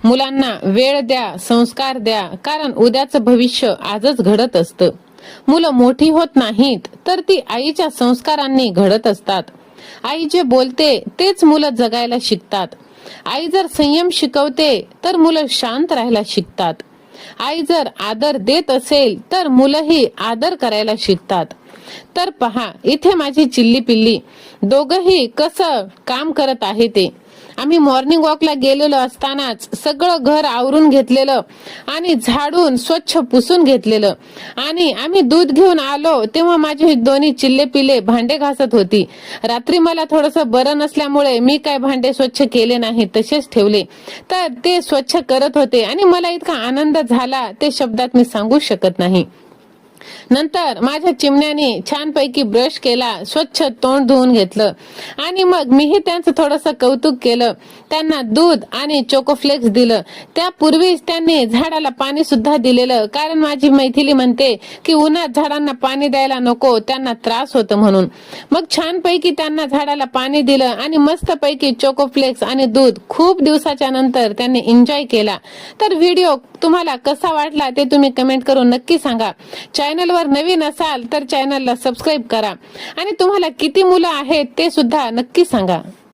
मुलांना वेळ द्या, संस्कार द्या, कारण उद्याचं भविष्य आजच घडत असतं. मुलं मोठी होत नाहीत तर ती आईच्या संस्कारांनी घडत असतात. आई जे बोलते तेच मुलं जगायला शिकतात. आई जर संयम शिकवते तर मुलं शांत राहायला शिकतात. आई जर आदर देत असेल तर मुलंही आदर करायला शिकतात. तर पहा, इथे माझी चिल्ली पिल्ली दोघंही कसं काम करत आहे ते. आम्ही मॉर्निंग वॉकला गेलेलो असतानाच सगळं घर आवरून घेतलेलं आणि झाडून स्वच्छ पुसून घेतलेलं, आणि आम्ही दूध घेऊन आलो तेव्हा माझी दोन्ही चिल्ले पिल्ले भांडे घासत होती. रात्री मला थोडंसं बरं नसल्यामुळे मी काय भांडे स्वच्छ केले नाही, तसेच ठेवले. तर ते स्वच्छ करत होते आणि मला इतका आनंद झाला ते शब्दात मी सांगू शकत नाही. नंतर माझ्या चिमण्याने छानपैकी ब्रश केला, स्वच्छ तोंड धुवून घेतलं आणि मग मीही त्यांचं थोडंसं कौतुक केलं. त्यांना दूध आणि चोकोफ्लेक्स दिलं. त्यापूर्वीच त्यांनी झाडाला पाणी सुद्धा दिलेलं, कारण माझी मैथिली म्हणते की उन्हात झाडांना पाणी द्यायला नको, त्यांना त्रास होतो म्हणून. मग छानपैकी त्यांना झाडाला पाणी दिलं आणि मस्तपैकी चोकोफ्लेक्स आणि दूध खूप दिवसाच्या नंतर त्यांनी एन्जॉय केला. तर व्हिडिओ तुम्हाला कसा वाटला ते तुम्ही कमेंट करून नक्की सांगा. चॅनलवर नवीन असाल तर चॅनलला सबस्क्राईब करा आणि तुम्हाला किती मुलं आहेत ते सुद्धा नक्की सांगा.